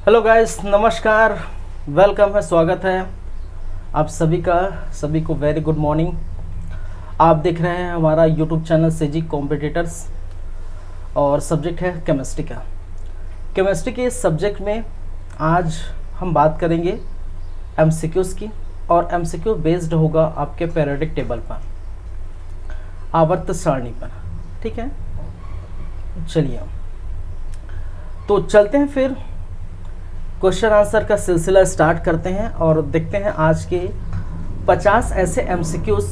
Hello guys, नमस्कार। Welcome है, स्वागत है आप सभी को वेरी गुड मॉर्निंग। आप देख रहे हैं हमारा यूट्यूब चैनल सेजी कॉम्पिटिटर्स और सब्जेक्ट है केमिस्ट्री का। केमिस्ट्री के इस सब्जेक्ट में आज हम बात करेंगे एमसीक्यूज़ की, और एमसीक्यू बेस्ड होगा आपके पीरियोडिक टेबल पर, आवर्त सारणी पर। ठीक है, चलिए तो चलते हैं, फिर क्वेश्चन आंसर का सिलसिला स्टार्ट करते हैं और देखते हैं आज के 50 ऐसे एमसीक्यूज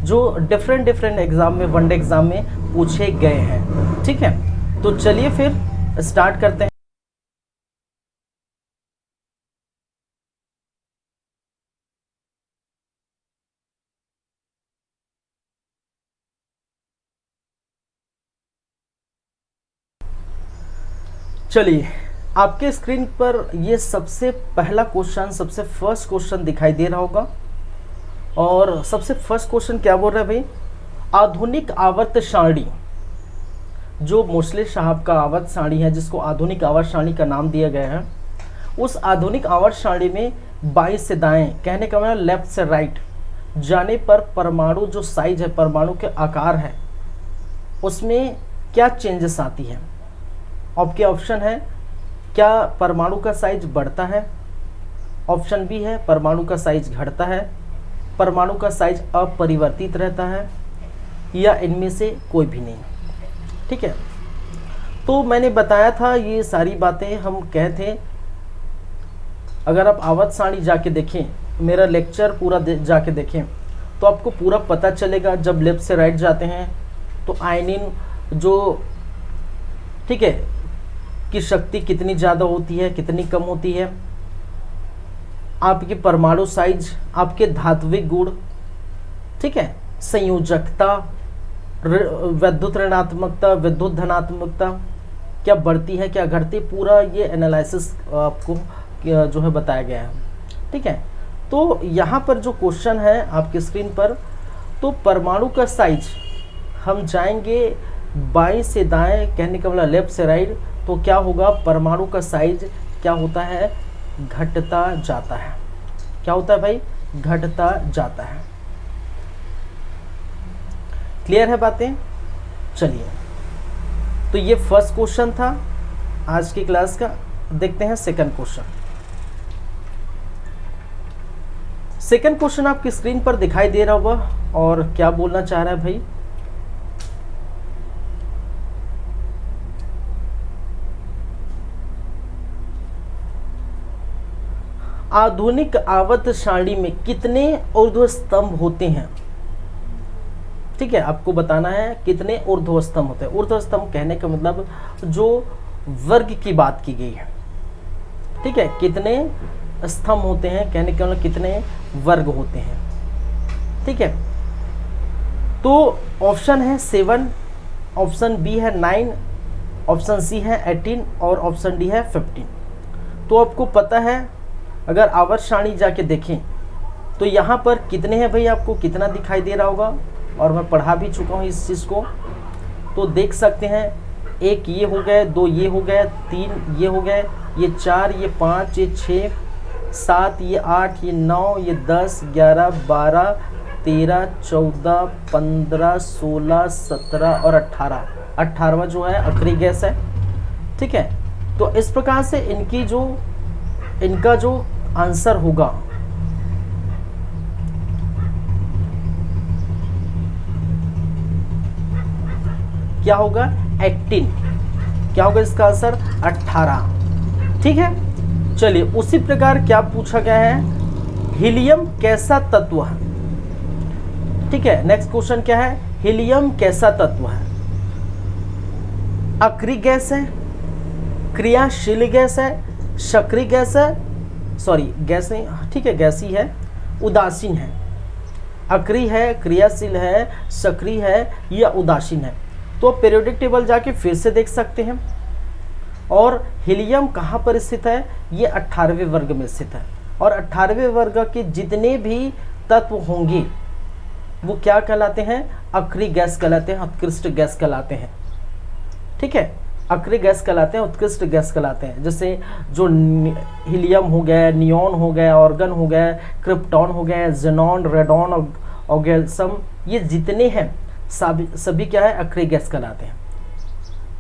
जो डिफरेंट एग्जाम में, वनडे एग्जाम में पूछे गए हैं। ठीक है, तो चलिए फिर स्टार्ट करते हैं। चलिए, आपके स्क्रीन पर ये सबसे पहला क्वेश्चन, सबसे फर्स्ट क्वेश्चन दिखाई दे रहा होगा। और सबसे फर्स्ट क्वेश्चन क्या बोल रहा है भाई? आधुनिक आवर्त सारणी, जो मोस्ले साहब का आवर्त सारणी है, जिसको आधुनिक आवर्त सारणी का नाम दिया गया है, उस आधुनिक आवर्त सारणी में बाएं से दाएं, कहने का मतलब लेफ्ट से राइट जाने पर परमाणु जो साइज है, परमाणु के आकार है, उसमें क्या चेंजेस आती है? आपके ऑप्शन है, क्या परमाणु का साइज बढ़ता है? ऑप्शन बी है परमाणु का साइज घटता है, परमाणु का साइज अपरिवर्तित रहता है, या इनमें से कोई भी नहीं। ठीक है, तो मैंने बताया था ये सारी बातें हम कहे थे। अगर आप आवर्त सारणी जाके देखें, मेरा लेक्चर पूरा जाके देखें, तो आपको पूरा पता चलेगा। जब लेफ्ट से राइट जाते हैं तो आयनिन जो, ठीक है, की शक्ति कितनी ज़्यादा होती है, कितनी कम होती है, आपकी परमाणु साइज, आपके धात्विक गुण, ठीक है, संयोजकता, विद्युत ऋणात्मकता, विद्युत धनात्मकता क्या बढ़ती है, क्या घटती, पूरा ये एनालिसिस आपको जो है बताया गया है। ठीक है, तो यहाँ पर जो क्वेश्चन है आपके स्क्रीन पर, तो परमाणु का साइज, हम जाएंगे बाएं से दाएं, कहने का मतलब लेफ्ट से राइट, तो क्या होगा? परमाणु का साइज क्या होता है? घटता जाता है। क्या होता है भाई? घटता जाता है। क्लियर है बातें? चलिए, तो ये फर्स्ट क्वेश्चन था आज की क्लास का। देखते हैं सेकंड क्वेश्चन। सेकंड क्वेश्चन आपकी स्क्रीन पर दिखाई दे रहा होगा, और क्या बोलना चाह रहा है भाई? आधुनिक आवर्त सारणी में कितने ऊर्ध्व स्तंभ होते हैं? ठीक है, आपको बताना है कितने ऊर्ध्व स्तंभ होते हैं। ऊर्ध्व स्तंभ कहने का मतलब जो वर्ग की बात की गई है। ठीक है, कितने स्तंभ होते हैं, कहने का मतलब कितने वर्ग होते हैं। ठीक है, तो ऑप्शन है 7, ऑप्शन बी है 9, ऑप्शन सी है 18 और ऑप्शन डी है 15। तो आपको पता है, अगर आवर्त सारणी जाके देखें तो यहाँ पर कितने हैं भाई, आपको कितना दिखाई दे रहा होगा, और मैं पढ़ा भी चुका हूँ इस चीज़ को। तो देख सकते हैं, 1 ये हो गए, 2 ये हो गए, 3 ये हो गए, ये 4, ये 5, ये 6, 7, ये 8, ये 9, ये 10, 11, 12, 13, 14, 15, 16, 17 और 18। 18वां जो है आखिरी गैस है। ठीक है, तो इस प्रकार से इनका जो आंसर होगा, क्या होगा? 18। क्या होगा इसका आंसर? 18। ठीक है, चलिए, उसी प्रकार क्या पूछा गया है? हीलियम कैसा तत्व है? ठीक है, नेक्स्ट क्वेश्चन क्या है? हीलियम कैसा तत्व है? अक्रिय गैस है, क्रियाशील गैस है, सक्रिय गैस है, सॉरी गैस नहीं, ठीक है गैस ही है, उदासीन है। अक्रिय है, क्रियाशील है, सक्रिय है या उदासीन है। तो पीरियोडिक टेबल जाके फिर से देख सकते हैं। और हीलियम कहाँ पर स्थित है? ये 18वें वर्ग में स्थित है। और 18वें वर्ग के जितने भी तत्व होंगे वो क्या कहलाते हैं? अक्रिय गैस कहलाते हैं, उत्कृष्ट गैस कहलाते हैं। ठीक है, अक्रिय गैस कहलाते हैं, उत्कृष्ट गैस कहलाते हैं। जैसे जो हीलियम हो गया, नियॉन हो गया, ऑर्गन हो गया, क्रिप्टॉन हो गया, जेनॉन, रेडॉन, ऑर्गेसम, ये जितने हैं सभी क्या है, अक्रिय गैस कहलाते हैं।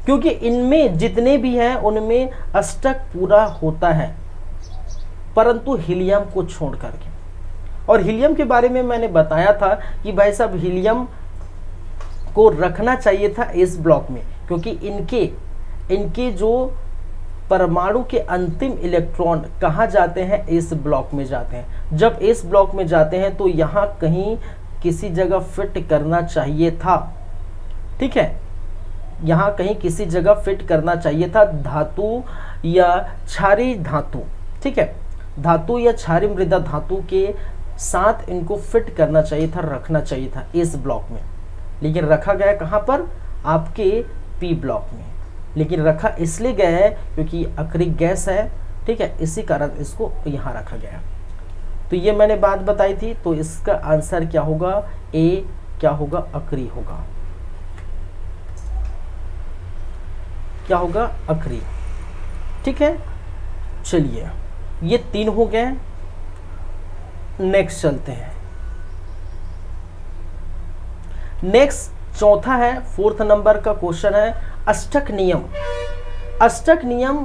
क्योंकि इनमें जितने भी हैं उनमें अष्टक पूरा होता है, परंतु हीलियम को छोड़ करके। और हीलियम के बारे में मैंने बताया था कि भाई साहब हीलियम को रखना चाहिए था एस ब्लॉक में, क्योंकि इनके जो परमाणु के अंतिम इलेक्ट्रॉन कहाँ जाते हैं, एस ब्लॉक में जाते हैं। जब एस ब्लॉक में जाते हैं तो यहाँ कहीं किसी जगह फिट करना चाहिए था, ठीक है, यहाँ कहीं किसी जगह फिट करना चाहिए था, धातु या क्षारीय धातु, ठीक है, धातु या क्षारीय मृदा धातु के साथ इनको फिट करना चाहिए था, रखना चाहिए था इस ब्लॉक में। लेकिन रखा गया कहाँ पर, आपके पी ब्लॉक में। लेकिन रखा इसलिए गया है क्योंकि अक्रिय गैस है, ठीक है, इसी कारण इसको यहाँ रखा गया। तो ये मैंने बात बताई थी, तो इसका आंसर क्या होगा, ए क्या होगा, अक्रिय होगा। क्या होगा, अक्रिय, ठीक है। चलिए ये 3 हो गए, नेक्स्ट चलते हैं। नेक्स्ट चौथा है, 4th नंबर का क्वेश्चन है, अष्टक नियम। अष्टक नियम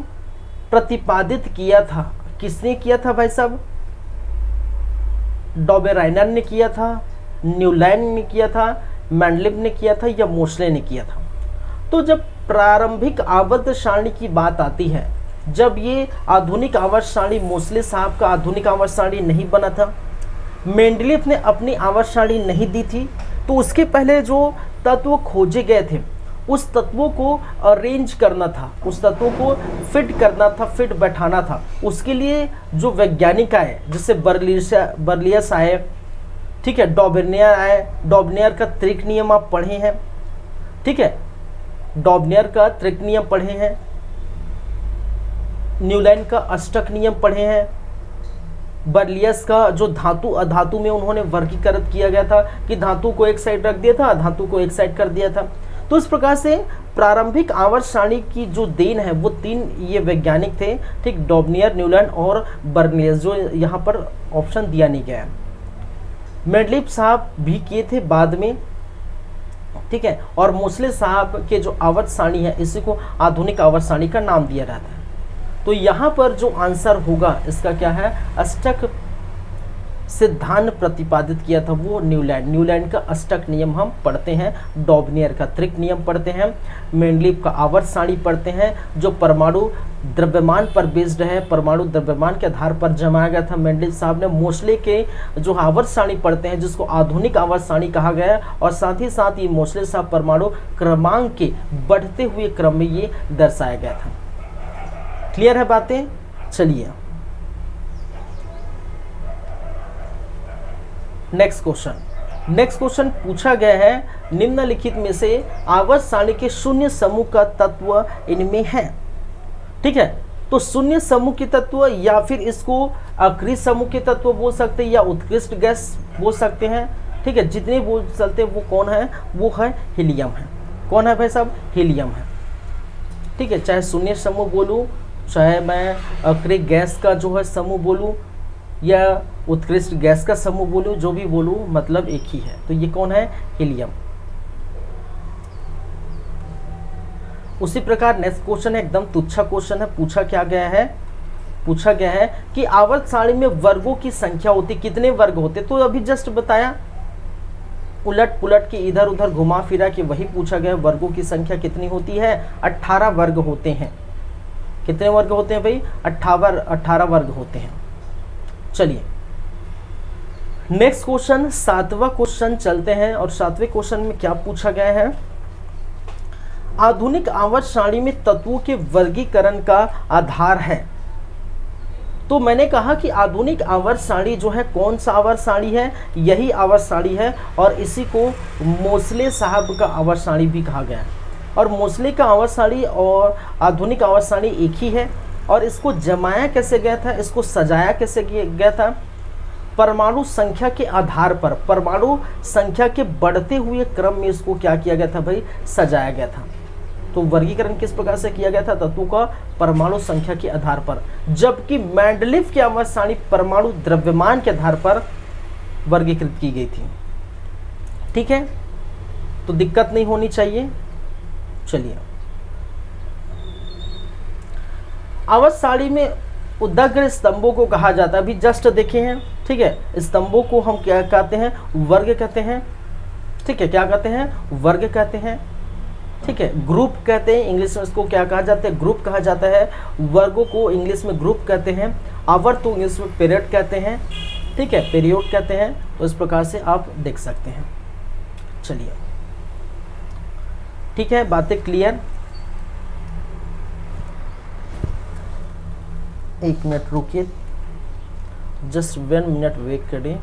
प्रतिपादित किया था, किसने किया था भाई साहब, डॉबेराइनर ने किया था, न्यूलैंड ने किया था, मेंडलीव ने किया था, या मोसले ने किया था। तो जब प्रारंभिक आवर्त सारणी की बात आती है, जब ये आधुनिक आवर्त सारणी, मोसले साहब का आधुनिक आवर्त सारणी नहीं बना था, मेंडलीव ने अपनी आवर्त सारणी नहीं दी थी, तो उसके पहले जो तत्व खोजे गए थे उस तत्वों को अरेंज करना था, उस तत्वों को फिट करना था, फिट बैठाना था। उसके लिए जो वैज्ञानिक आए, जैसे बर्लियस आए, ठीक है, डॉबनेयर आए, डॉबनेयर का त्रिक नियम आप पढ़े हैं, ठीक है, डॉबनेयर का त्रिक नियम पढ़े हैं, न्यूलैंड का अष्टक नियम पढ़े हैं, बर्लियस का जो धातु अधातु में उन्होंने वर्गीकृत किया गया था कि धातु को एक साइड रख दिया था, धातु को एक साइड कर दिया था। तो इस प्रकार से प्रारंभिक आवर्त सारणी की जो देन है वो 3 ये वैज्ञानिक थे, ठीक, डॉबनियर, न्यूलैंड और बर्लियस, जो यहाँ पर ऑप्शन दिया नहीं गया है। मेंडलीव साहब भी किए थे बाद में, ठीक है, और मोसले साहब के जो आवर्त सारणी है इसी को आधुनिक आवर्त सारणी का नाम दिया जाता है। तो यहाँ पर जो आंसर होगा इसका क्या है, अष्टक सिद्धांत प्रतिपादित किया था वो न्यूलैंड का अष्टक नियम हम पढ़ते हैं, डॉबनियर का त्रिक नियम पढ़ते हैं, मेंडलीव का आवर्त सारणी पढ़ते हैं जो परमाणु द्रव्यमान पर बेस्ड है, परमाणु द्रव्यमान के आधार पर जमाया गया था मेंडलीव साहब ने। मोसले के जो आवर्त सारणी पढ़ते हैं जिसको आधुनिक आवर्त सारणी कहा गया है, और साथ ही साथ ये मोसले साहब परमाणु क्रमांक के बढ़ते हुए क्रम में ये दर्शाया गया था। क्लियर है बातें। चलिए नेक्स्ट क्वेश्चन पूछा गया है, निम्नलिखित में से आवर्त सारणी के शून्य समूह का तत्व इनमें है, ठीक है। तो शून्य समूह के तत्व, या फिर इसको अक्रिय समूह के तत्व बोल सकते हैं, या उत्कृष्ट गैस बोल सकते हैं, ठीक है। जितने बोल सकते हैं वो कौन है, वो है हीलियम है। कौन है भाई साहब, हीलियम है, ठीक है। चाहे शून्य समूह बोलूँ, चाहे मैं अक्रिय गैस का जो है समूह बोलूँ, या उत्कृष्ट गैस का समूह बोलूं, जो भी बोलूं मतलब एक ही है। तो ये कौन है, हीलियम। उसी प्रकार नेक्स्ट क्वेश्चन है, एकदम तुच्छा क्वेश्चन है। पूछा गया है कि आवर्त सारणी में वर्गों की संख्या होती, कितने वर्ग होते। तो अभी जस्ट बताया, उलट पुलट के इधर उधर घुमा फिरा के वही पूछा गया, वर्गों की संख्या कितनी होती है, 18 वर्ग होते हैं। कितने वर्ग होते हैं भाई, 18 वर्ग होते हैं। चलिए नेक्स्ट क्वेश्चन, 7वां क्वेश्चन चलते हैं। और 7वें क्वेश्चन में क्या पूछा गया है, आधुनिक आवर्त सारणी में तत्वों के वर्गीकरण का आधार है। तो मैंने कहा कि आधुनिक आवर्त सारणी जो है, कौन सा आवर्त सारणी है, यही आवर्त सारणी है, और इसी को मोसले साहब का आवर्त सारणी भी कहा गया है। और मोसले का आवर्त सारणी और आधुनिक आवर्त सारणी एक ही है। और इसको जमाया कैसे गया था, इसको सजाया कैसे गया था, परमाणु संख्या के आधार पर, परमाणु संख्या के बढ़ते हुए क्रम में इसको क्या किया गया था भाई, सजाया गया था। तो वर्गीकरण किस प्रकार से किया गया था? तत्वों का परमाणु संख्या के आधार पर, जबकि मेंडलीव की आवर्त सारणी परमाणु द्रव्यमान के आधार पर वर्गीकृत की गई थी। ठीक है, तो दिक्कत नहीं होनी चाहिए। चलिए, आवर्त सारणी में उदग्र स्तंभों को कहा जाता है, अभी जस्ट देखे हैं। ठीक है, स्तंभों को हम क्या कहते हैं? वर्ग कहते हैं। ठीक है, क्या कहते हैं? वर्ग कहते हैं। ठीक है, ग्रुप कहते हैं, इंग्लिश में इसको क्या कहा जाता है? ग्रुप कहा जाता है। वर्गों को इंग्लिश में ग्रुप कहते हैं। आवर्त को इंग्लिश में पीरियड कहते हैं। ठीक है, पीरियड कहते हैं। तो इस प्रकार से आप देख सकते हैं। चलिए, ठीक है, बातें क्लियर? एक मिनट रुकिए, जस्ट 1 मिनट वेट करिए।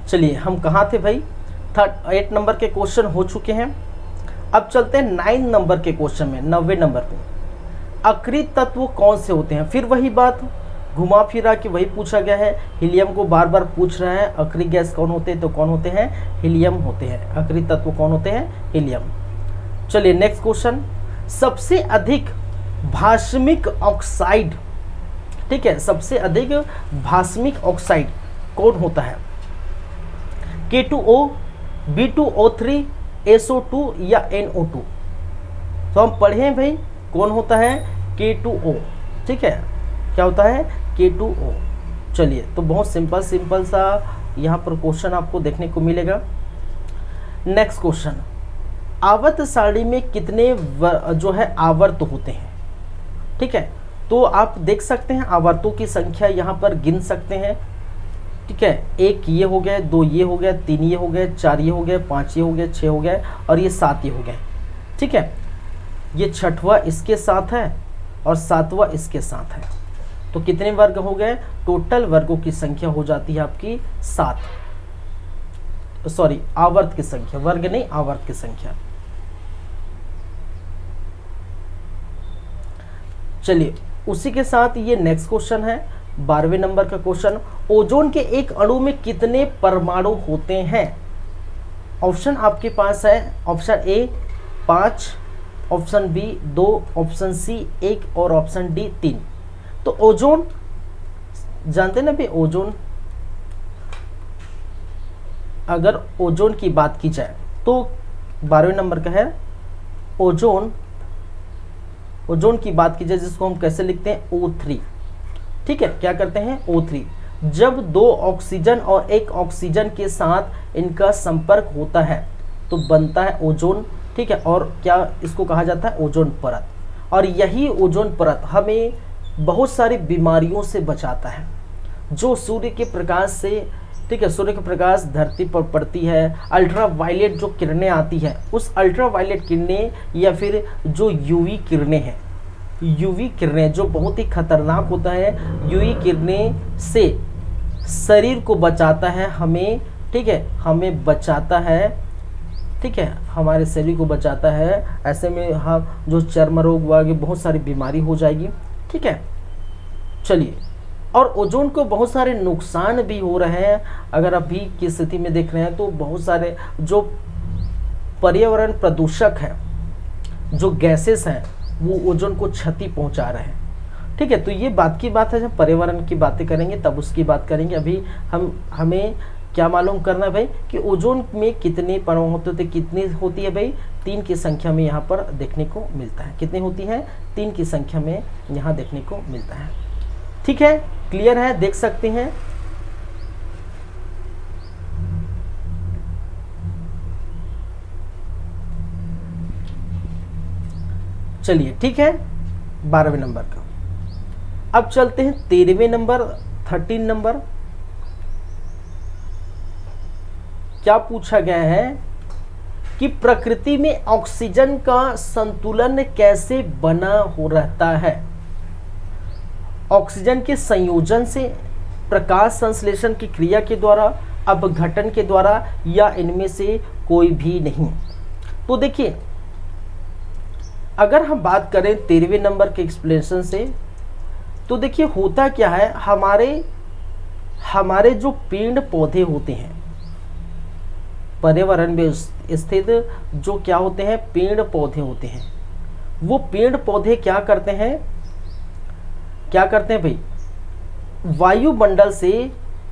चलिए, हम कहाँ थे भाई? 8 नंबर के क्वेश्चन हो चुके हैं। अब चलते हैं 9 नंबर के क्वेश्चन में, 90 नंबर पे। अक्रिय तत्व कौन से होते हैं? फिर वही बात घुमा फिरा कि वही पूछा गया है। हीलियम को बार बार पूछ रहे हैं, अक्रिय गैस कौन होते हैं? तो कौन होते हैं? हीलियम होते हैं। अक्रिय तत्व कौन होते हैं? हीलियम। चलिए, नेक्स्ट क्वेश्चन। सबसे अधिक भास्मिक ऑक्साइड, ठीक है, सबसे अधिक भास्मिक ऑक्साइड कौन होता है? K2O, B2O3, SO2 या NO2? तो हम पढ़े हैं भाई, कौन होता है? K2O। ठीक है, क्या होता है? K2O। चलिए, तो बहुत सिंपल सा यहाँ पर क्वेश्चन आपको देखने को मिलेगा। नेक्स्ट क्वेश्चन, आवर्त सारणी में कितने जो है आवर्त होते हैं? ठीक है, तो आप देख सकते हैं आवर्तों की संख्या यहाँ पर गिन सकते हैं। ठीक है, 1 ये हो गया, 2 ये हो गया, 3 ये हो गया, 4 ये हो गया, 5 ये हो गया, 6 हो गया और ये 7 ये हो गया। ठीक है, ये 6वां इसके साथ है और 7वां इसके साथ है। तो कितने वर्ग हो गए? टोटल वर्गों की संख्या हो जाती है आपकी 7। सॉरी, आवर्त की संख्या, वर्ग नहीं, आवर्त की संख्या। चलिए, उसी के साथ ये नेक्स्ट क्वेश्चन है, 12वें नंबर का क्वेश्चन। ओजोन के एक अणु में कितने परमाणु होते हैं? ऑप्शन आपके पास है, option A 5, option B 2, option C 1 और ऑप्शन डी 3। तो ओजोन जानते ना भाई, ओजोन, अगर ओजोन की बात की जाए तो 12वें नंबर का है ओजोन। ओजोन की बात की जाए जिसको हम कैसे लिखते हैं? O3। ठीक है, क्या करते हैं? O3। जब 2 ऑक्सीजन और 1 ऑक्सीजन के साथ इनका संपर्क होता है तो बनता है ओजोन। ठीक है, और क्या इसको कहा जाता है? ओजोन परत। और यही ओजोन परत हमें बहुत सारी बीमारियों से बचाता है, जो सूर्य के प्रकाश से, ठीक है, सूर्य का प्रकाश धरती पर पड़ती है, अल्ट्रा वायलेट जो किरणें आती हैं, उस अल्ट्रा वायलेट किरणें या फिर जो यूवी किरणें हैं, यूवी किरणें जो बहुत ही खतरनाक होता है, यूवी किरणें से शरीर को बचाता है हमें। ठीक है, हमें बचाता है। ठीक है, हमारे शरीर को बचाता है। ऐसे में हम जो चर्म रोग वाली बहुत सारी बीमारी हो जाएगी। ठीक है, चलिए, और ओजोन को बहुत सारे नुकसान भी हो रहे हैं। अगर अभी की स्थिति में देख रहे हैं तो बहुत सारे जो पर्यावरण प्रदूषक हैं, जो गैसेस हैं, वो ओजोन को क्षति पहुंचा रहे हैं। ठीक है, तो ये बात की बात है, जब पर्यावरण की बातें करेंगे तब उसकी बात करेंगे। अभी हमें क्या मालूम करना है भाई कि ओजोन में कितने परमाणु होते थे, कितनी होती है भाई? 3 की संख्या में यहाँ पर देखने को मिलता है। कितनी होती है? 3 की संख्या में यहाँ देखने को मिलता है। ठीक है, क्लियर है, देख सकते हैं। चलिए ठीक है, 12वें नंबर का। अब चलते हैं 13वें नंबर, 13 नंबर। क्या पूछा गया है कि प्रकृति में ऑक्सीजन का संतुलन कैसे बना हो रहता है? ऑक्सीजन के संयोजन से, प्रकाश संश्लेषण की क्रिया के द्वारा, अपघटन के द्वारा, या इनमें से कोई भी नहीं। तो देखिए, अगर हम बात करें 13वें नंबर के एक्सप्लेनेशन से, तो देखिए होता क्या है, हमारे जो पेड़ पौधे होते हैं, पर्यावरण में स्थित जो क्या होते हैं, पेड़ पौधे होते हैं, वो पेड़ पौधे क्या करते हैं भाई, वायुमंडल से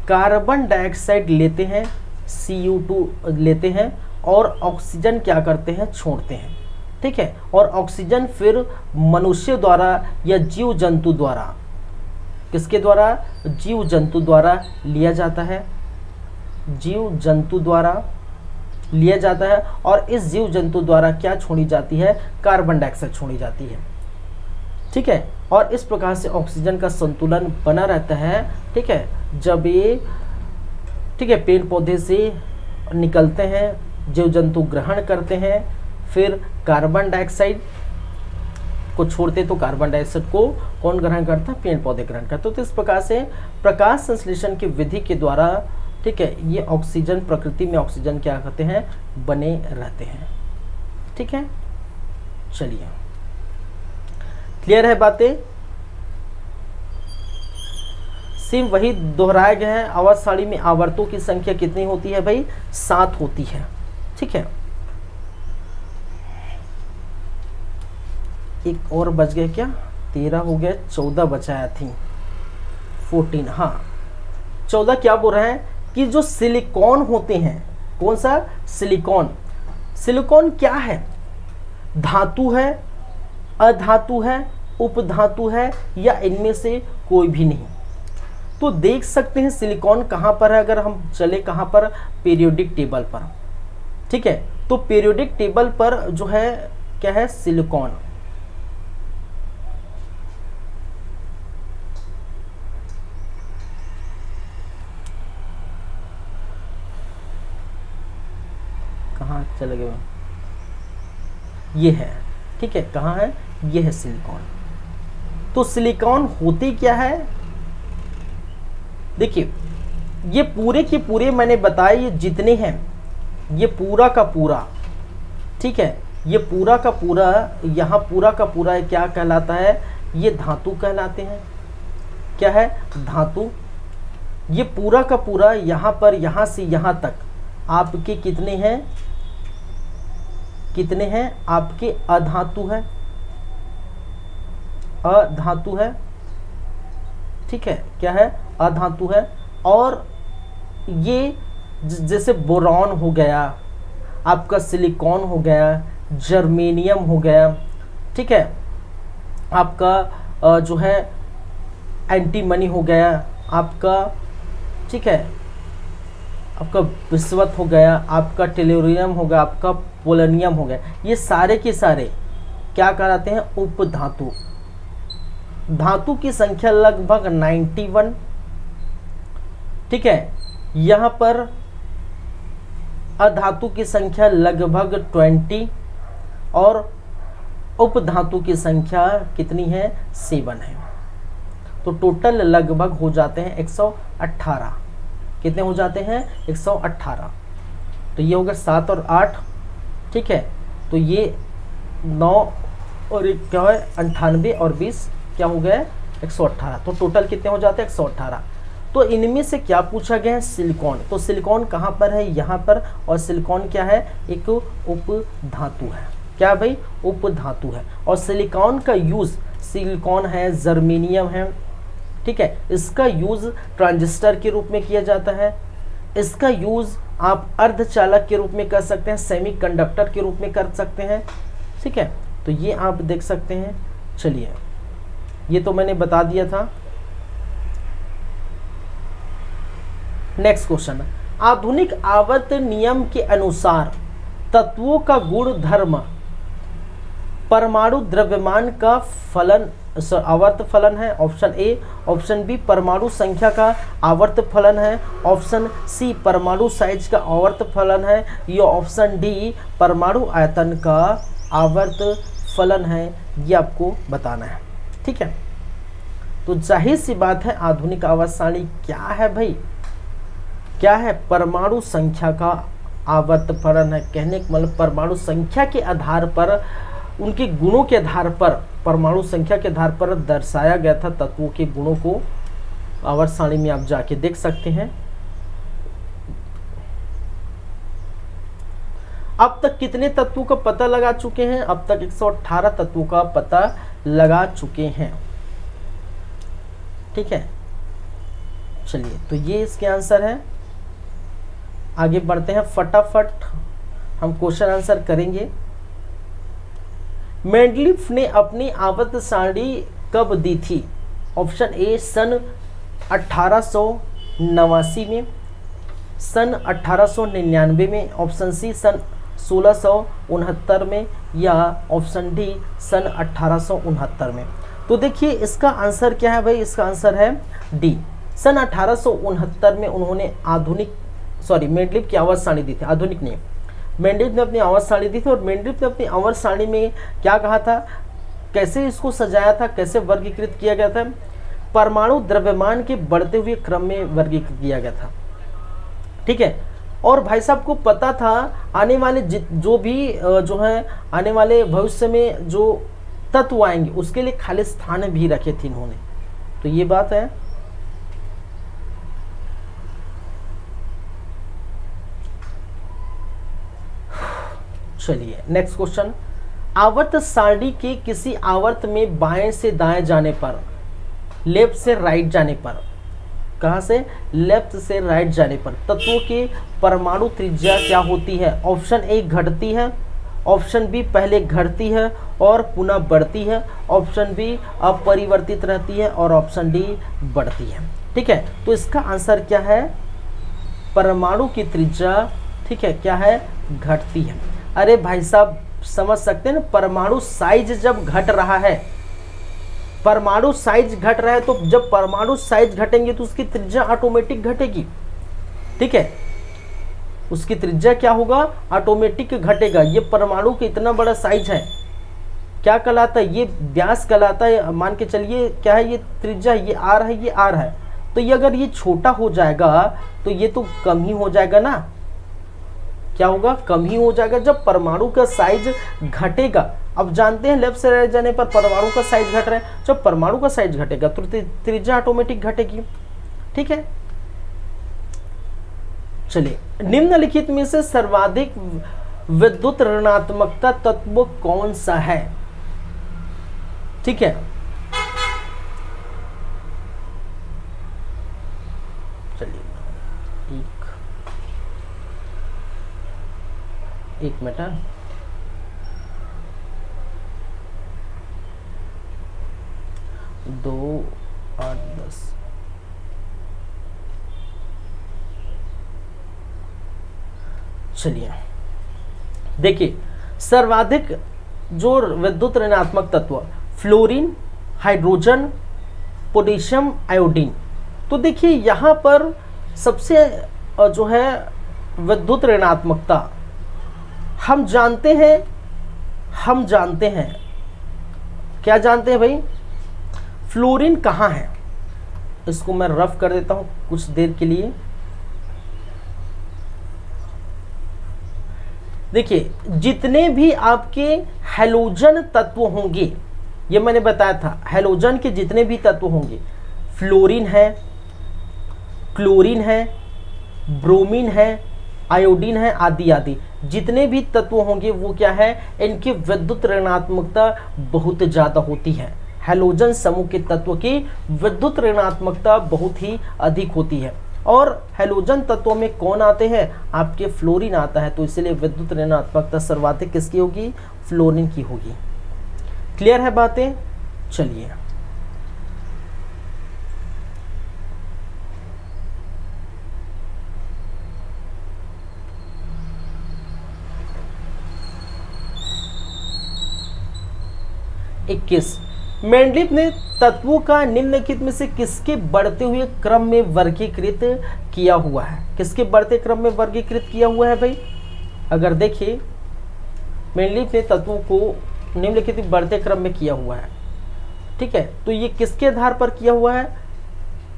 कार्बन डाइऑक्साइड लेते हैं, CO2 लेते हैं, और ऑक्सीजन क्या करते हैं, छोड़ते हैं। ठीक है, और ऑक्सीजन फिर मनुष्य द्वारा या जीव जंतु द्वारा, किसके द्वारा, जीव जंतु द्वारा लिया जाता है, जीव जंतु द्वारा लिया जाता है। और इस जीव जंतु द्वारा क्या छोड़ी जाती है, कार्बन डाइऑक्साइड छोड़ी जाती है। ठीक है, और इस प्रकार से ऑक्सीजन का संतुलन बना रहता है। ठीक है, जब ये ठीक है पेड़ पौधे से निकलते हैं, जीव जंतु ग्रहण करते हैं, फिर कार्बन डाइऑक्साइड को छोड़ते, तो कार्बन डाइऑक्साइड को कौन ग्रहण करता है, पेड़ पौधे ग्रहण करते। तो इस प्रकार से प्रकाश संश्लेषण की विधि के द्वारा, ठीक है, ये ऑक्सीजन, प्रकृति में ऑक्सीजन क्या करते हैं, बने रहते हैं। ठीक है, चलिए, क्लियर है बातें? सेम वही दोहराया गया है। आवर्त सारणी में आवर्तों की संख्या कितनी होती है भाई, 7 होती है। ठीक है, एक और बच गए क्या, 13 हो गया, 14 बचाया थी, 14, हाँ 14। क्या बोल रहा है कि जो सिलिकॉन होते हैं, कौन सा, सिलिकॉन। सिलिकॉन क्या है, धातु है, अधातु है, उपधातु है, या इनमें से कोई भी नहीं। तो देख सकते हैं सिलिकॉन कहाँ पर है, अगर हम चले कहाँ पर, पीरियोडिक टेबल पर। ठीक है, तो पीरियोडिक टेबल पर जो है क्या है, सिलिकॉन। कहाँ चले गए, ये है। ठीक है, कहाँ है, ये है सिलिकॉन। तो सिलिकॉन होती क्या है, देखिए ये पूरे के पूरे मैंने बताए, ये जितने हैं, ये पूरा का पूरा, ठीक है, ये पूरा का पूरा, यहाँ पूरा का पूरा क्या कहलाता है, ये धातु कहलाते हैं। क्या है, धातु। ये पूरा का पूरा यहाँ पर, यहाँ से यहाँ तक आपके कितने हैं, कितने हैं आपके, अधातु है, अधातु है। ठीक है, क्या है, अधातु है। और ये जैसे बोरॉन हो गया, आपका सिलिकॉन हो गया, जर्मेनियम हो गया, ठीक है, आपका जो है एंटीमनी हो गया आपका, ठीक है, आपका विस्वत हो गया, आपका टेलोरियम हो गया, आपका पोलोनियम हो गया। ये सारे के सारे क्या कहलाते हैं, उपधातु। धातु की संख्या लगभग 91। ठीक है, यहाँ पर अधातु की संख्या लगभग 20 और उपधातु की संख्या कितनी है, 7 है। तो टोटल लगभग हो जाते हैं 118। कितने हो जाते हैं, 118। तो ये हो गया 7 और 8। ठीक है, तो ये 9 और 1 क्या है, 98 और 20 क्या हो गया, 118। तो टोटल कितने हो जाते हैं, 118। तो इनमें से क्या पूछा गया है, सिलिकॉन। तो सिलिकॉन कहाँ पर है, यहाँ पर। और सिलिकॉन क्या है, एक उपधातु है। क्या भाई, उपधातु है। और सिलिकॉन का यूज़, सिलिकॉन है, जर्मेनियम है, ठीक है, इसका यूज़ ट्रांजिस्टर के रूप में किया जाता है। इसका यूज़ आप अर्धचालक के रूप में कर सकते हैं, सेमीकंडक्टर के रूप में कर सकते हैं। ठीक है, तो ये आप देख सकते हैं। चलिए, ये तो मैंने बता दिया था। नेक्स्ट क्वेश्चन, आधुनिक आवर्त नियम के अनुसार तत्वों का गुण धर्म परमाणु द्रव्यमान का फलन आवर्त फलन है, ऑप्शन ए। ऑप्शन बी परमाणु संख्या का आवर्त फलन है, ऑप्शन सी परमाणु साइज का आवर्त फलन है, या ऑप्शन डी परमाणु आयतन का आवर्त फलन है। ये आपको बताना है, ठीक है। तो जाहिर सी बात है आधुनिक आवर्त सारणी क्या है भाई, क्या है? परमाणु संख्या का आवर्त फलन है। कहने का मतलब परमाणु संख्या के आधार पर, उनके गुणों के आधार पर, परमाणु संख्या के आधार पर दर्शाया गया था तत्वों के गुणों को। आवर्त सारणी में आप जाके देख सकते हैं। अब तक कितने तत्वों का पता लगा चुके हैं? अब तक 118 तत्वों का पता लगा चुके हैं, ठीक है। चलिए, तो ये इसके आंसर है। आगे बढ़ते हैं, फटाफट हम क्वेश्चन आंसर करेंगे। मेंडलीफ ने अपनी आवर्त सारणी कब दी थी? ऑप्शन ए सन 1889 में, सन 1899 में, ऑप्शन सी सन 1669 में, या ऑप्शन डी सन 1869 में। तो देखिए इसका आंसर क्या है भाई, इसका आंसर है डी। सन 1869 में उन्होंने मेंडलीफ की आवर्त सारणी दी थी, आधुनिक नहीं। मेंडलीफ ने अपनी आवर्त सारणी दी थी, और मेंडलीफ ने अपनी आवर्त सारणी में क्या कहा था, कैसे इसको सजाया था, कैसे वर्गीकृत किया गया था? परमाणु द्रव्यमान के बढ़ते हुए क्रम में वर्गीकृत किया गया था, ठीक है। और भाई साहब को पता था आने वाले जो भी जो है आने वाले भविष्य में जो तत्व आएंगे उसके लिए खाली स्थान भी रखे थे इन्होंने, तो ये बात है। चलिए नेक्स्ट क्वेश्चन। आवर्त सारणी के किसी आवर्त में बाएं से दाएं जाने पर, लेफ्ट से राइट जाने पर, कहां से? लेफ्ट से राइट जाने पर तत्वों की परमाणु त्रिज्या क्या होती है? ऑप्शन ए घटती है, ऑप्शन बी पहले घटती है और पुनः बढ़ती है, ऑप्शन बी अपरिवर्तित रहती है, और ऑप्शन डी बढ़ती है, ठीक है। तो इसका आंसर क्या है? परमाणु की त्रिज्या, ठीक है, क्या है? घटती है। अरे भाई साहब समझ सकते हैं ना, परमाणु साइज जब घट रहा है, परमाणु साइज घट रहा है, तो जब परमाणु साइज घटेंगे तो उसकी त्रिज्या ऑटोमेटिक घटेगी, ठीक है। उसकी त्रिज्या क्या होगा? ऑटोमेटिक घटेगा। ये परमाणु का इतना बड़ा साइज है, क्या कहलाता है? ये व्यास कहलाता है। मान के चलिए क्या है ये त्रिज्या, ये आर है, ये आर है। तो ये अगर ये छोटा हो जाएगा तो ये तो कम ही हो जाएगा ना, क्या होगा? कम ही हो जाएगा जब परमाणु का साइज घटेगा। अब जानते हैं लेफ्ट से राइट जाने पर परमाणु का साइज घट रहा है, जब परमाणु का साइज घटेगा तो त्रिज्या ऑटोमेटिक घटेगी, ठीक है। चलिए, निम्नलिखित में से सर्वाधिक विद्युत ऋणात्मकता तत्व कौन सा है? ठीक है, चलिए एक मिनट, 2 8 10। चलिए देखिए, सर्वाधिक जो विद्युत ऋणात्मक तत्व फ्लोरीन, हाइड्रोजन, पोटेशियम, आयोडीन। तो देखिए यहाँ पर सबसे जो है विद्युत ऋणात्मकता हम जानते हैं, क्या जानते हैं भाई? फ्लोरीन कहाँ है? इसको मैं रफ कर देता हूं कुछ देर के लिए। देखिए, जितने भी आपके हैलोजन तत्व होंगे, ये मैंने बताया था, हैलोजन के जितने भी तत्व होंगे, फ्लोरीन है, क्लोरीन है, ब्रोमीन है, आयोडीन है, आदि आदि जितने भी तत्व होंगे वो क्या है? इनकी विद्युत ऋणात्मकता बहुत ज़्यादा होती है। हैलोजन समूह के तत्व की विद्युत ऋणात्मकता बहुत ही अधिक होती है। और हैलोजन तत्वों में कौन आते हैं? आपके फ्लोरीन आता है, तो इसलिए विद्युत ऋणात्मकता सर्वाधिक किसकी होगी? फ्लोरीन की होगी। क्लियर है बातें? चलिए 21। मेंडलीव ने तत्वों का निम्नलिखित में से किसके बढ़ते हुए क्रम में वर्गीकृत किया हुआ है? किसके बढ़ते क्रम में वर्गीकृत किया हुआ है भाई? अगर देखिए मेंडलीव ने तत्वों को निम्नलिखित बढ़ते क्रम में किया हुआ है, ठीक है, तो ये किसके आधार पर किया हुआ है?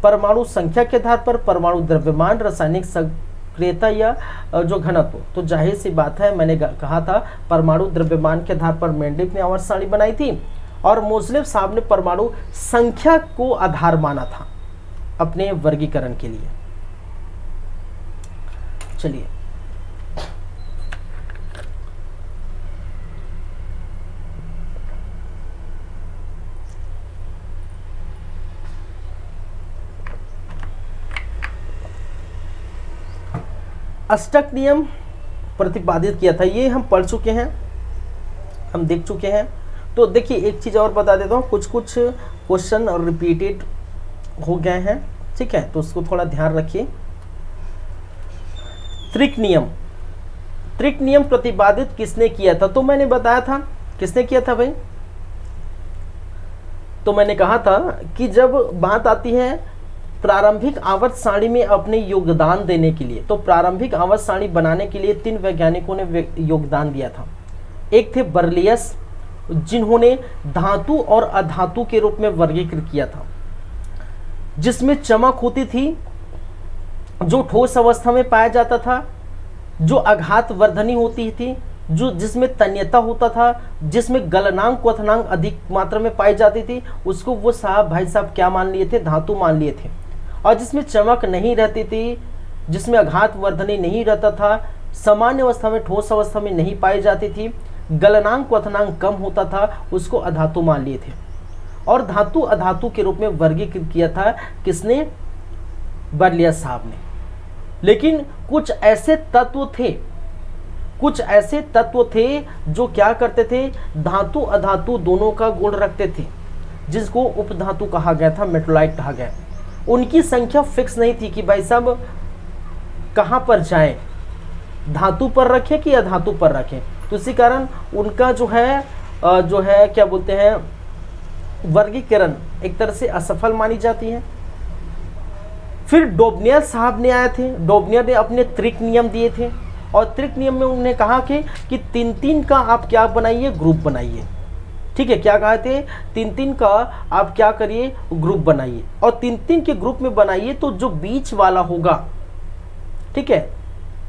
परमाणु संख्या के आधार पर, परमाणु द्रव्यमान, रासायनिक सक्रियता या जो घनत्व। तो जाहिर सी बात है, मैंने कहा था परमाणु द्रव्यमान के आधार पर मेंडलीव ने आवर्त सारणी बनाई थी और मोज़लेव साहब ने परमाणु संख्या को आधार माना था अपने वर्गीकरण के लिए। चलिए अष्टक नियम प्रतिपादित किया था, ये हम पढ़ चुके हैं, हम देख चुके हैं। तो देखिए एक चीज़ और बता देता हूँ, कुछ कुछ क्वेश्चन रिपीटेड हो गए हैं, ठीक है, तो उसको थोड़ा ध्यान रखिए। त्रिक नियम, त्रिक नियम प्रतिपादित किसने किया था? तो मैंने बताया था किसने किया था भाई, तो मैंने कहा था कि जब बात आती है प्रारंभिक आवर्त सारणी में अपने योगदान देने के लिए, तो प्रारंभिक आवर्त सारणी बनाने के लिए 3 वैज्ञानिकों ने योगदान दिया था। एक थे बर्लियस, जिन्होंने धातु और अधातु के रूप में वर्गीकृत किया था, जिसमें चमक होती थी, जो ठोस अवस्था में पाया जाता था, जो आघात वर्धनी होती थी, जो जिसमें तन्यता होता था, जिसमें गलनांक क्वथनांक अधिक मात्रा में पाई जाती थी, उसको वो साहब भाई साहब क्या मान लिए थे? धातु मान लिए थे। और जिसमें चमक नहीं रहती थी, जिसमें आघात वर्धनी नहीं रहता था, सामान्य अवस्था में ठोस अवस्था में नहीं पाई जाती थी, गलनांक क्वथनांक कम होता था, उसको अधातु मान लिए थे। और धातु अधातु के रूप में वर्गीकृत किया था किसने? बर्लियस साहब ने। लेकिन कुछ ऐसे तत्व थे, कुछ ऐसे तत्व थे जो क्या करते थे? धातु अधातु दोनों का गुण रखते थे, जिसको उपधातु कहा गया था, मेटोलाइट कहा गया। उनकी संख्या फिक्स नहीं थी कि भाई साहब कहाँ पर जाएं, धातु पर रखें कि अधातु पर रखें। तो इसी कारण उनका जो है क्या बोलते हैं, वर्गीकरण एक तरह से असफल मानी जाती है। फिर डोबनियर साहब ने आए थे, डोबनियर ने अपने त्रिक नियम दिए थे, और त्रिक नियम में उन्होंने कहा कि 3-3 का आप क्या बनाइए? ग्रुप बनाइए, ठीक है। क्या कहा थे? 3-3 का आप क्या करिए? ग्रुप बनाइए, और 3-3 के ग्रुप में बनाइए तो जो बीच वाला होगा, ठीक है,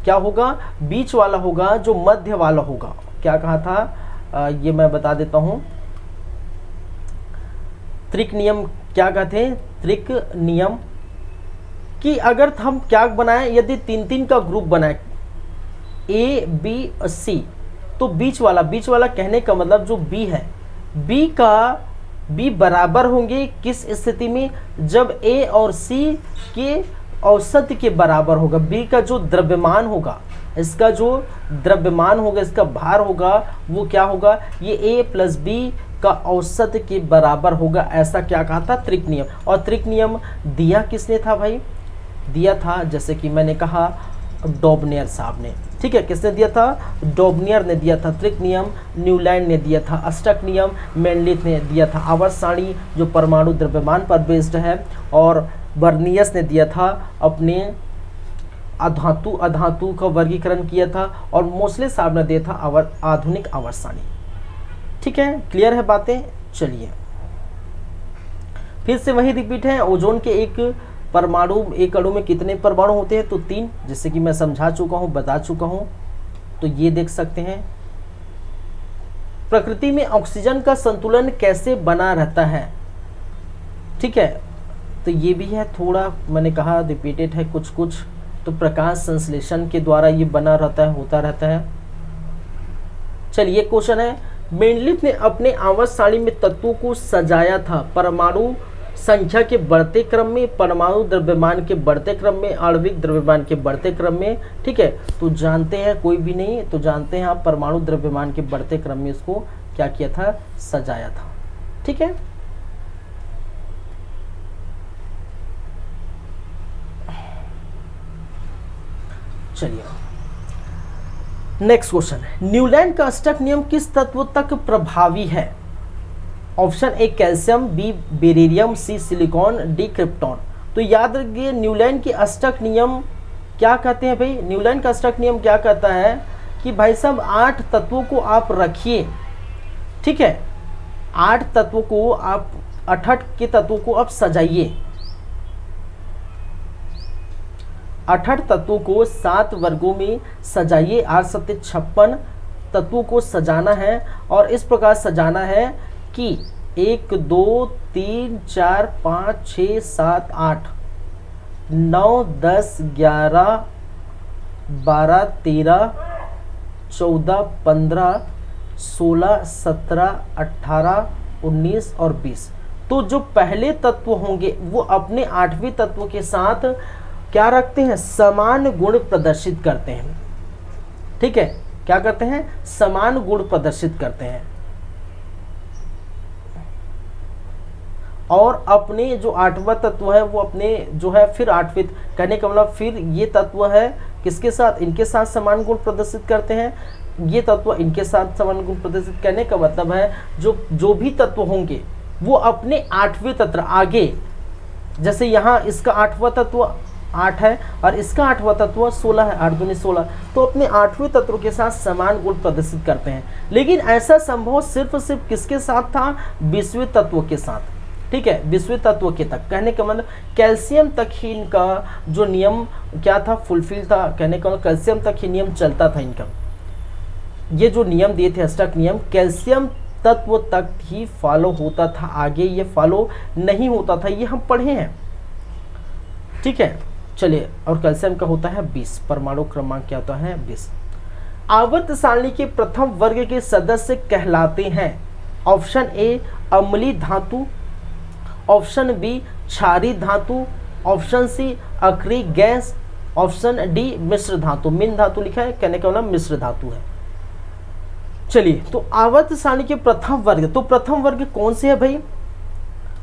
क्या होगा? बीच वाला होगा, जो मध्य वाला होगा। क्या कहा था? ये मैं बता देता हूं। त्रिक नियम क्या कहते हैं? त्रिक नियम कि अगर हम क्या बनाएं, यदि 3-3 का ग्रुप बनाए A, B, C, तो बीच वाला कहने का मतलब जो B है, B बराबर होंगे किस स्थिति में? जब A और C के औसत के बराबर होगा। B का जो द्रव्यमान होगा, इसका जो द्रव्यमान होगा, इसका भार होगा, वो क्या होगा? ये A प्लस B का औसत के बराबर होगा। ऐसा क्या कहा था? त्रिक नियम। और त्रिक नियम दिया किसने था भाई? दिया था, जैसे कि मैंने कहा, डोबनियर साहब ने, ठीक है। किसने दिया था? डोबनियर ने दिया था। त्रिक नियम न्यूलैंड ने दिया था। अष्टक नियम मेंडलीव ने दिया था। आवर्त सारणी जो परमाणु द्रव्यमान पर बेस्ड है, और बर्नियस ने दिया था, अपने अधातु अधातु का वर्गीकरण किया था, और मोज़लेव साहब ने दिया था आधुनिक आवर्त सारणी। ठीक है, क्लियर है बातें? चलिए फिर से वही रिपीट है। ओजोन के एक अणु में कितने परमाणु होते हैं? तो 3, जिससे कि मैं समझा चुका हूं, बता चुका हूं। तो ये देख सकते हैं। प्रकृति में ऑक्सीजन का संतुलन कैसे बना रहता है? ठीक है, तो ये भी है, थोड़ा मैंने कहा रिपीटेड है कुछ कुछ। तो प्रकाश संश्लेषण के द्वारा ये बना रहता है, होता रहता है। चलिए क्वेश्चन है, मेंडलीव ने अपने आवर्त सारणी में तत्वों को सजाया था परमाणु संख्या के बढ़ते क्रम में, परमाणु द्रव्यमान के बढ़ते क्रम में, आणविक द्रव्यमान के बढ़ते क्रम में। ठीक है, तो जानते हैं, कोई भी नहीं तो जानते हैं आप, परमाणु द्रव्यमान के बढ़ते क्रम में इसको क्या किया था? सजाया था। ठीक है, चलिए नेक्स्ट क्वेश्चन है, न्यूलैंड का अष्टक नियम किस तत्व तक प्रभावी है? Option A calcium, B beryllium, C silicon, D krypton. तो याद रखिए न्यूलैंड के अष्टक नियम क्या कहते हैं भाई, न्यूलैंड का अष्टक नियम क्या कहता है कि भाई साहब 8 तत्वों को आप रखिए, ठीक है, 8 तत्वों को आप 88 के तत्वों को आप सजाइए, 88 तत्वों को 7 वर्गों में सजाइए, 8 सत्ते 56 तत्वों को सजाना है और इस प्रकार सजाना है कि 1 2 3 4 5 6 7 8 9 10 11 12 13 14 15 16 17 18 19 और 20। तो जो पहले तत्व होंगे वो अपने 8वें तत्व के साथ क्या रखते हैं, समान गुण प्रदर्शित करते हैं, ठीक है, क्या करते हैं, समान गुण प्रदर्शित करते हैं। और अपने जो 8वां तत्व है वो अपने जो है फिर 8वें, कहने का मतलब फिर ये तत्व है किसके साथ, इनके साथ समान गुण प्रदर्शित करते हैं, ये तत्व इनके साथ समान गुण प्रदर्शित करने का मतलब है जो भी तत्व होंगे वो अपने 8वें तत्व आगे, जैसे यहाँ इसका 8वां तत्व 8 है और इसका 8वां तत्व 16 है, 8 दूनी 16, तो अपने 8वें तत्व के साथ समान गुण प्रदर्शित करते हैं। लेकिन ऐसा संभव सिर्फ किसके साथ था, 20वें तत्व के साथ, ठीक है, 20वें तत्व के तक, कहने का मतलब कैल्शियम तक ही इनका जो नियम क्या था, फुलफिल था, कहने का मतलब कैल्शियम तक ही नियम चलता था इनका। ये जो नियम दिए थे अष्टक नियम, कैल्शियम तत्व तक ही फॉलो होता था, आगे ये फॉलो नहीं होता था, ये हम पढ़े हैं, ठीक है। चलिए, और कैल्शियम का होता है 20, परमाणु क्रमांक क्या होता है 20। आवर्त सारणी के प्रथम वर्ग के सदस्य कहलाते हैं, ऑप्शन ए अम्लीय धातु, ऑप्शन बी क्षारीय धातु, ऑप्शन सी अक्रिय गैस, ऑप्शन डी मिश्र धातु। मिन धातु लिखा है, कहने का मतलब मिश्र धातु है। चलिए, तो आवर्त सारणी के प्रथम वर्ग, तो प्रथम वर्ग कौन से है भाई,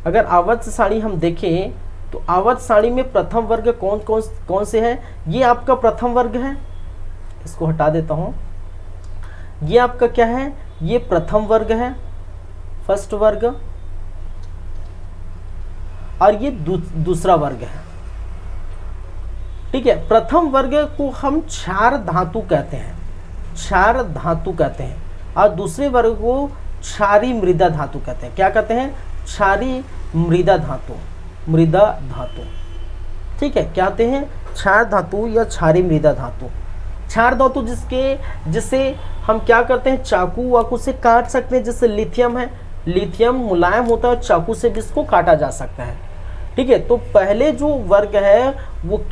अगर आवर्त सारणी हम देखें तो आवर्त सारणी में प्रथम वर्ग कौन से है, ये आपका प्रथम वर्ग है, इसको हटा देता हूं, ये आपका क्या है, ये प्रथम वर्ग है, फर्स्ट वर्ग, और ये दूसरा वर्ग है, ठीक है। प्रथम वर्ग को हम क्षार धातु कहते हैं, क्षार धातु कहते हैं, और दूसरे वर्ग को क्षारीय मृदा धातु कहते हैं। क्या कहते हैं, क्षारीय मृदा धातु, मृदा धातु, ठीक है, क्या कहते हैं, क्षार धातु या क्षारीय मृदा धातु। क्षार धातु जिससे हम क्या करते हैं, चाकू वाकू से काट सकते हैं, जैसे लिथियम है, लिथियम मुलायम होता है, चाकू से भी इसको काटा जा सकता है, ठीक है। तो पहले जो वर्ग है वो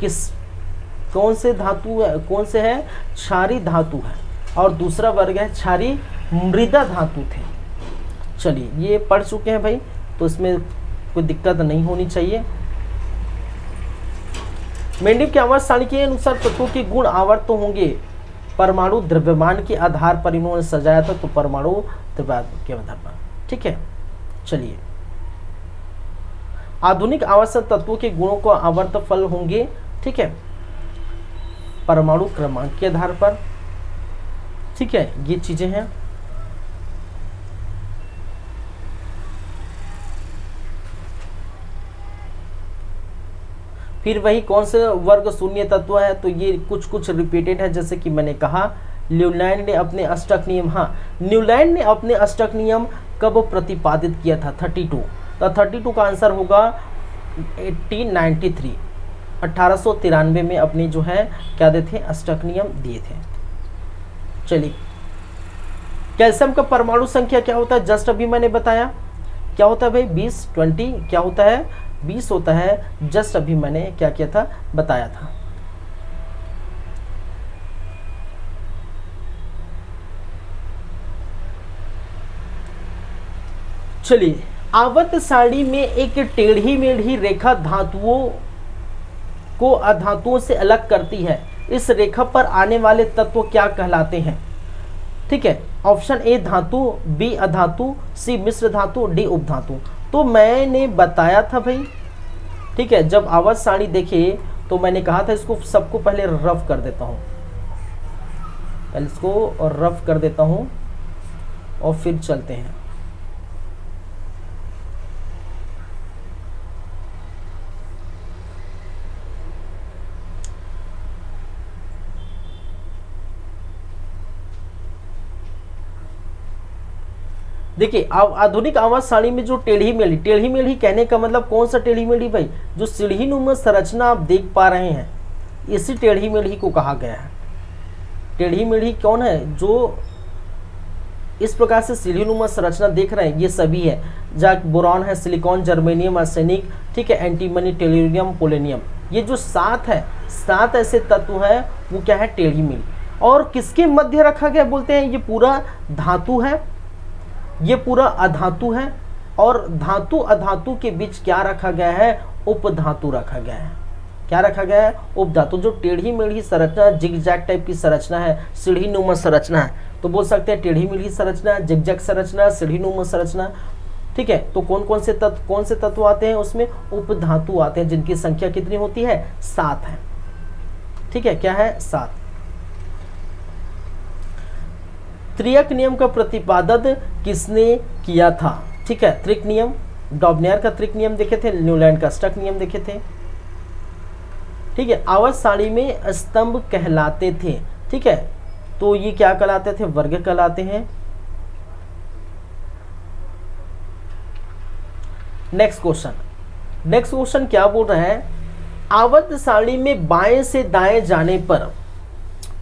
कौन से धातु है, कौन से है, क्षारीय धातु है, और दूसरा वर्ग है क्षारीय मृदा धातु थे। चलिए, ये पढ़ चुके हैं भाई, तो इसमें कोई दिक्कत नहीं होनी चाहिए। मेंडेलिव की आवर्त सारणी के अनुसार तत्वों के गुण आवर्त होंगे, परमाणु द्रव्यमान के आधार पर इन्होंने सजाया था, तो परमाणु द्रव्यमान के आधार पर, ठीक है। चलिए, आधुनिक आवर्त तत्वों के गुणों को आवर्त फल होंगे, ठीक है, परमाणु क्रमांक के आधार पर, ठीक है, ये चीजें हैं। फिर वही कौन से वर्ग शून्य तत्व है, तो ये कुछ रिपीटेड है, जैसे कि मैंने कहा न्यूलैंड ने अपने अष्टक नियम, हाँ, न्यूलैंड ने अपने अष्टक नियम कब प्रतिपादित किया था, 32, तो 32 का आंसर होगा 1893, 1893 में अपने जो है क्या देते थे, अष्टक नियम दिए थे। चलिए, कैल्शियम का परमाणु संख्या क्या होता है, जस्ट अभी मैंने बताया, क्या होता है भाई, 20 क्या होता है, 20 होता है, जस्ट अभी मैंने क्या किया था, बताया था। चलिए, आवर्त सारणी में एक टेढ़ी मेढ़ी रेखा धातुओं को अधातुओं से अलग करती है, इस रेखा पर आने वाले तत्व क्या कहलाते हैं, ठीक है। ऑप्शन ए धातु, बी अधातु, सी मिश्र धातु, डी उपधातु। तो मैंने बताया था भाई, ठीक है, जब आवर्त सारणी देखे तो मैंने कहा था इसको सबको पहले रफ कर देता हूँ, पहले इसको रफ कर देता हूँ और फिर चलते हैं। देखिए अब आधुनिक आवाज सारणी में जो टेढ़ी मेढ़ी कहने का मतलब कौन सा टेढ़ी मेढ़ी भाई, जो सीढ़ी नुमा संरचना आप देख पा रहे हैं इसी टेढ़ी मेढ़ी को कहा गया है। टेढ़ी मेढ़ी कौन है, जो इस प्रकार से सीढ़ी नुमा संरचना देख रहे हैं, ये सभी है। जैक बोरॉन है, सिलिकॉन, जर्मेनियम, आर्सेनिक, ठीक है, एंटीमनी, टेलुरियम, पोलेनियम, ये जो 7 है, 7 ऐसे तत्व है वो क्या है, टेढ़ी मेढ़ी। और किसके मध्य रखा गया बोलते हैं, ये पूरा धातु है, ये पूरा अधातु है, और धातु अधातु के बीच क्या रखा गया है, उपधातु रखा गया है। क्या रखा गया है, उपधातु। जो टेढ़ी मेढ़ी संरचना, जिगजैग टाइप की संरचना है, सीढ़ी नुमा संरचना है, तो बोल सकते हैं टेढ़ी मेढ़ी संरचना, जिगजैग संरचना, सीढ़ी नुमा संरचना, ठीक है। तो कौन से तत्व आते हैं उसमें, उपधातु आते हैं, जिनकी संख्या कितनी होती है, 7 है, ठीक है, क्या है, 7। त्रियक नियम का प्रतिपादन किसने किया था, ठीक है, त्रिक नियम, डॉबनेयर का त्रिक नियम देखे थे, न्यूलैंड का स्टक नियम देखे थे, ठीक है। आवर्त सारणी में स्तंभ कहलाते थे, ठीक है, तो ये क्या कहलाते थे, वर्ग कहलाते हैं। नेक्स्ट क्वेश्चन क्या बोल रहा है, आवर्त सारणी में बाएं से दाएं जाने पर,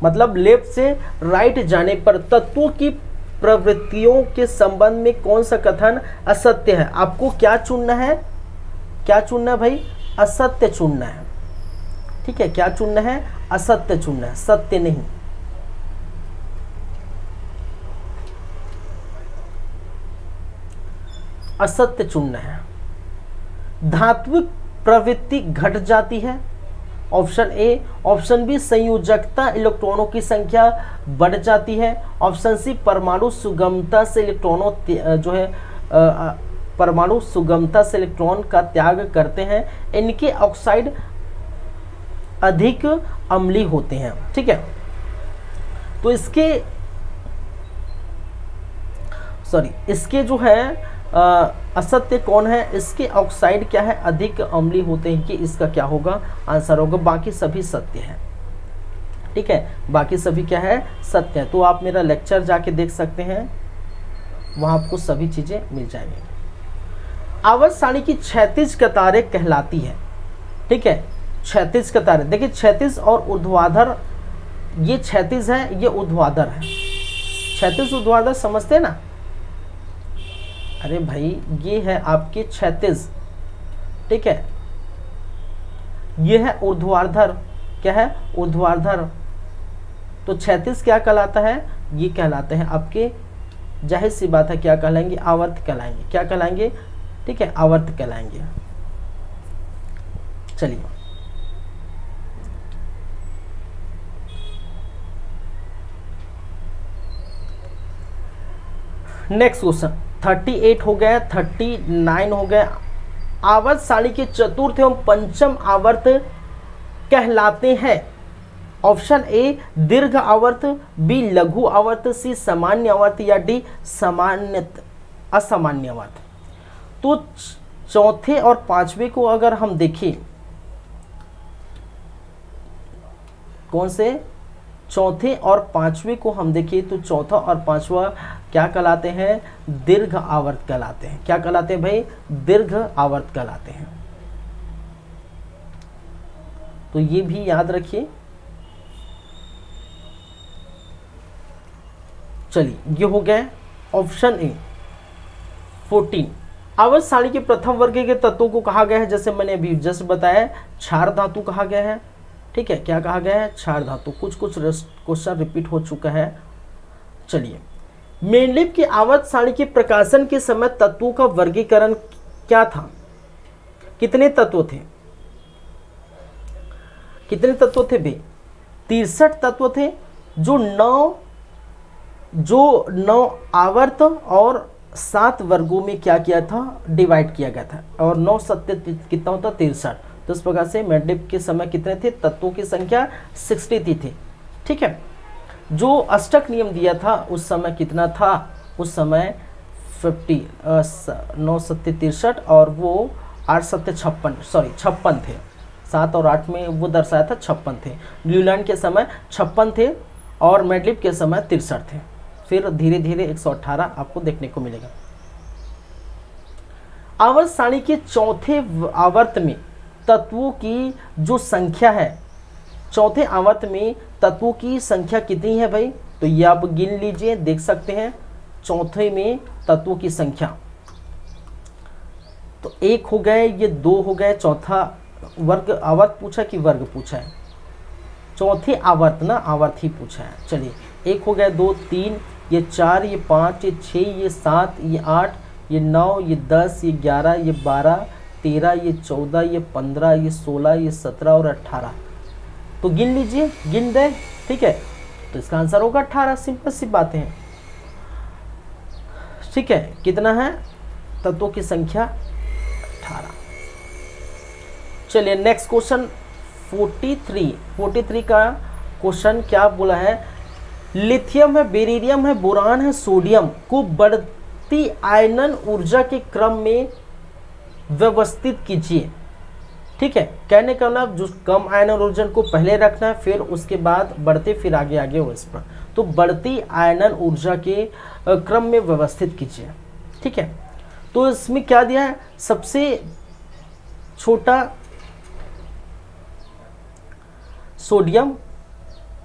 मतलब लेफ्ट से राइट जाने पर तत्वों की प्रवृत्तियों के संबंध में कौन सा कथन असत्य है। आपको क्या चुनना है, भाई, असत्य चुनना है, ठीक है। क्या चुनना है, असत्य चुनना है, सत्य नहीं। असत्य चुनना है। धात्विक प्रवृत्ति घट जाती है, ऑप्शन ए। ऑप्शन बी, संयोजकता इलेक्ट्रॉनों की संख्या बढ़ जाती है। ऑप्शन सी, परमाणु सुगमता से इलेक्ट्रॉनों परमाणु सुगमता से इलेक्ट्रॉन का त्याग करते हैं। इनके ऑक्साइड अधिक अम्लीय होते हैं, ठीक है। तो इसके जो है असत्य कौन है, इसके ऑक्साइड क्या है, अधिक अम्लीय होते हैं, कि इसका क्या होगा, आंसर होगा। बाकी सभी सत्य है, ठीक है, बाकी सभी क्या है, सत्य है। तो आप मेरा लेक्चर जाके देख सकते हैं, वहां आपको सभी चीजें मिल जाएंगी। आवर्त सारणी की क्षैतिज कतारें कहलाती है, ठीक है, क्षैतिज कतारें। देखिए क्षैतिज और ऊर्ध्वाधर, ये क्षैतिज है, ये ऊर्ध्वाधर है। क्षैतिज ऊर्ध्वाधर समझते हैं ना, अरे भाई ये है आपके क्षैतिज, ठीक है, ये है ऊर्ध्वाधर, क्या है, ऊर्ध्वाधर। तो क्षैतिज क्या कहलाता है, ये कहलाते हैं आपके, जाहिर सी बात है क्या कहलाएंगे, आवर्त कहलाएंगे। क्या कहलाएंगे, ठीक है, आवर्त कहलाएंगे। चलिए नेक्स्ट क्वेश्चन 38 हो गया, 39 हो गया। आवर्त सारणी के चतुर्थ एवं पंचम आवर्त कहलाते हैं। ऑप्शन ए दीर्घ आवर्त, बी लघु आवर्त, सी सामान्य आवर्त, या डी असामान्य आवर्त। तो चौथे और पांचवे को अगर हम देखें, कौन से, चौथे और पांचवे को हम देखें, तो चौथा और पांचवा क्या कहलाते हैं, दीर्घ आवर्त कहलाते हैं। क्या कहलाते हैं भाई, दीर्घ आवर्त कहलाते हैं। तो ये भी याद रखिए। चलिए ये हो गया ऑप्शन ए 14। आवर्त सारणी के प्रथम वर्ग के तत्वों को कहा गया है, जैसे मैंने अभी जस्ट बताया, क्षार धातु कहा गया है, ठीक है। क्या कहा गया है, क्षार धातु। कुछ क्वेश्चन रिपीट हो चुका है। चलिए, मेंडलीव की आवर्त सारणी के प्रकाशन के समय तत्वों का वर्गीकरण क्या था, कितने तत्व थे, कितने तत्व थे भाई, 63 तत्व थे, जो 9 आवर्त और 7 वर्गों में क्या किया था, डिवाइड किया गया था, और 9 सत्य कितना होता, 63। तो इस प्रकार से मेंडलीव के समय कितने थे, तत्वों की संख्या 63 थी, ठीक है। जो अष्टक नियम दिया था उस समय कितना था, उस समय 9 सत्य 63 और वो 8 सत्य 56 थे। 7 और 8 में वो दर्शाया था 56 थे। न्यूलैंड के समय 56 थे और मेंडलीव के समय 63 थे, फिर धीरे धीरे 118 आपको देखने को मिलेगा। आवर्त सारणी के चौथे आवर्त में तत्वों की जो संख्या है, चौथे आवर्त में तत्वों की संख्या कितनी है भाई? तो ये आप गिन लीजिए, देख सकते हैं चौथे में तत्वों की संख्या। तो 1 हो गए, ये 2 हो गए, चौथा वर्ग आवर्त पूछा कि वर्ग पूछा है? चौथे आवर्त ना, आवर्त ही पूछा है। चलिए 1 हो गए, 2, 3, ये 4, ये 5, ये 6, ये 7, ये 8, ये 9, ये 10, ये 11, ये 12, 13, ये 14, ये 15, ये 16, ये 17 और 18। तो गिन लीजिए, गिन दे, ठीक है। तो इसका आंसर होगा 18, सिंपल सी बातें हैं, ठीक है। कितना है तत्वों की संख्या? 18। चलिए नेक्स्ट क्वेश्चन 43 का क्वेश्चन क्या बोला है? लिथियम है, बेरिलियम है, बोरान है, सोडियम को बढ़ती आयनन ऊर्जा के क्रम में व्यवस्थित कीजिए, ठीक है। कहने का मतलब जो कम आयनन ऊर्जा को पहले रखना है, फिर उसके बाद बढ़ते, फिर आगे आगे हो इस पर। तो बढ़ती आयनन ऊर्जा के क्रम में व्यवस्थित कीजिए, ठीक है। तो इसमें क्या दिया है? सबसे छोटा सोडियम,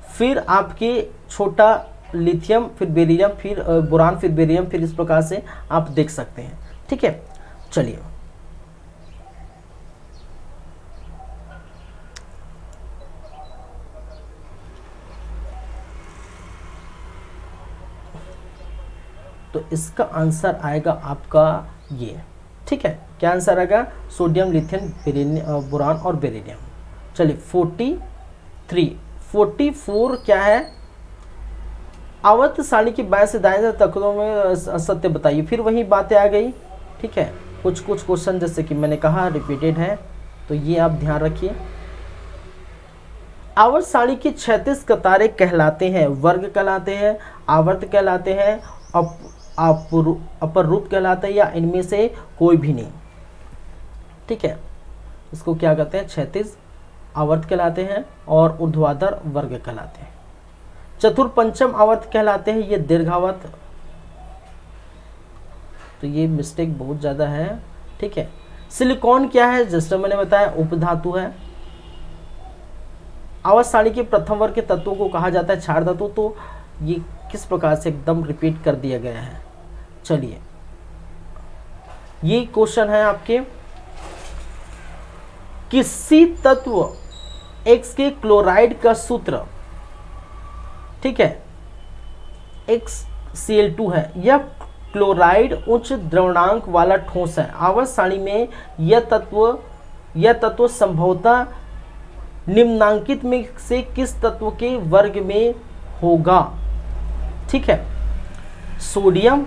फिर आपके छोटा लिथियम, फिर बेरिलियम, फिर बोरान, फिर बेरिलियम, फिर इस प्रकार से आप देख सकते हैं, ठीक है। चलिए तो इसका आंसर आएगा आपका ये, ठीक है। क्या आंसर आएगा? सोडियम, लिथियम, बोरान और बेरिलियम। चलिए 44 क्या है? आवर्त सारणी की बाएं से दाएं तत्वों में सत्य बताइए। फिर वही बातें आ गई, ठीक है। कुछ क्वेश्चन जैसे कि मैंने कहा रिपीटेड है, तो ये आप ध्यान रखिए। आवर्त सारणी की 36 कतारें कहलाते हैं वर्ग कहलाते हैं, आवर्त कहलाते हैं, अपर रूप कहलाता है, या इनमें से कोई भी नहीं, ठीक है। इसको क्या कहते हैं? 36 आवर्त कहलाते हैं और ऊर्ध्वाधर वर्ग कहलाते हैं। चतुर्पंचम आवर्त कहलाते हैं, ये दीर्घावर्त। तो ये मिस्टेक बहुत ज़्यादा है, ठीक है। सिलिकॉन क्या है? जैसे मैंने बताया उपधातु है। आवर्त सारणी के प्रथम वर्ग के तत्वों को कहा जाता है क्षार धातु। तो ये किस प्रकार से एकदम रिपीट कर दिया गया है। चलिए ये क्वेश्चन है आपके, किसी तत्व X के क्लोराइड का सूत्र, ठीक है, XCl2 है। यह क्लोराइड उच्च द्रवणांक वाला ठोस है। आवर्त सारणी में यह तत्व संभवतः निम्नांकित में से किस तत्व के वर्ग में होगा? ठीक है, सोडियम,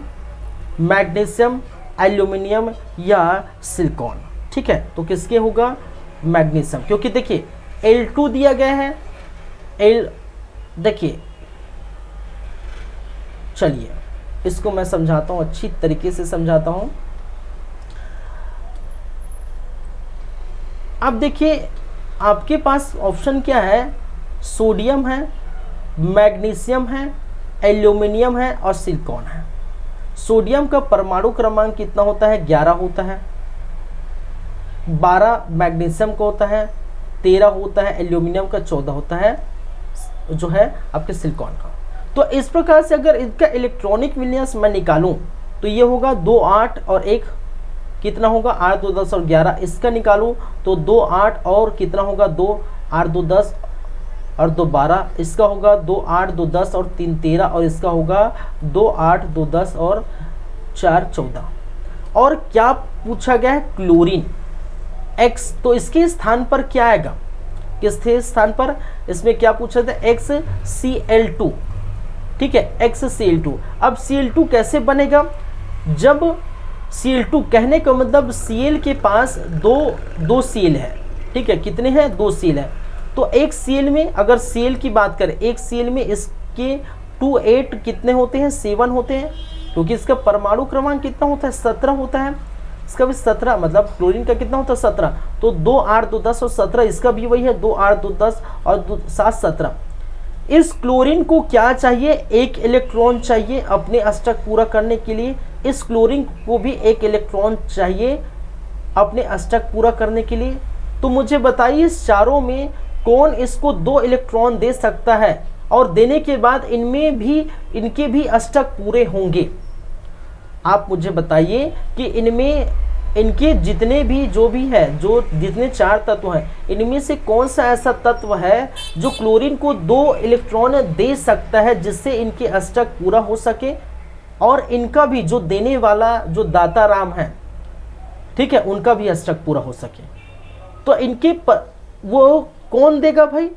मैग्नीशियम, एल्यूमिनियम या सिलिकॉन। ठीक है, तो किसके होगा? मैग्नीशियम, क्योंकि देखिए L2 दिया गया है। देखिए चलिए इसको मैं समझाता हूं, अच्छी तरीके से समझाता हूं। अब देखिए आपके पास ऑप्शन क्या है, सोडियम है, मैग्नीशियम है, एल्यूमिनियम है और सिलिकॉन है। सोडियम का परमाणु क्रमांक कितना होता है? 11 होता है। 12 मैग्नीशियम का होता है, 13 होता है एल्यूमिनियम का, 14 होता है जो है आपके सिलिकॉन का। तो इस प्रकार से अगर इसका इलेक्ट्रॉनिक विन्यास मैं निकालूं तो ये होगा 2 8 और 1 कितना होगा? 8 2 10 और 11। इसका निकालूं तो 2 8 और कितना होगा? 2 8 2 10 और 2 12। इसका होगा 2 8 2 10 और 3 13 और इसका होगा 2 8 2 10 और 4 14। और क्या पूछा गया है? क्लोरीन X, तो इसके स्थान पर क्या आएगा? किसके स्थान पर? इसमें क्या पूछा था? XCl2। ठीक है, XCl2। अब Cl2 कैसे बनेगा? जब Cl2 कहने का मतलब Cl के पास दो Cl है। ठीक है, कितने हैं? 2 Cl है। तो एक Cl में अगर Cl की बात करें, एक Cl में इसके 2 8 कितने होते हैं? 7 होते हैं, क्योंकि इसका परमाणु क्रमांक कितना होता है? 17 होता है। इसका भी 17, मतलब क्लोरीन का कितना होता है? 17। तो 2 8 2 10 और 17, इसका भी वही है, 2 8 2 10 और 7 17। इस क्लोरीन को क्या चाहिए, एक इलेक्ट्रॉन चाहिए अपने अष्टक पूरा करने के लिए। इस क्लोरीन को भी एक इलेक्ट्रॉन चाहिए अपने अष्टक पूरा करने के लिए। तो मुझे बताइए इस चारों में कौन इसको 2 इलेक्ट्रॉन दे सकता है और देने के बाद इनके भी अष्टक पूरे होंगे। आप मुझे बताइए कि इनके जितने भी जो भी है, जो जितने 4 तत्व हैं, इनमें से कौन सा ऐसा तत्व है जो क्लोरीन को 2 इलेक्ट्रॉन दे सकता है जिससे इनके अष्टक पूरा हो सके और इनका भी जो देने वाला जो दाता राम है, ठीक है, उनका भी अष्टक पूरा हो सके। तो वो कौन देगा भाई?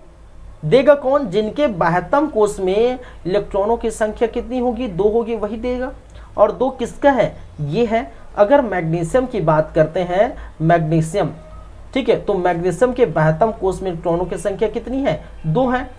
देगा कौन? जिनके 72 कोष में इलेक्ट्रॉनों की संख्या कितनी होगी? 2 होगी, वही देगा। और 2 किसका है? ये है। अगर मैग्नीशियम की बात करते हैं, मैग्नीशियम, ठीक है, तो मैग्नीशियम के 72 कोष में इलेक्ट्रॉनों की संख्या कितनी है? 2 है।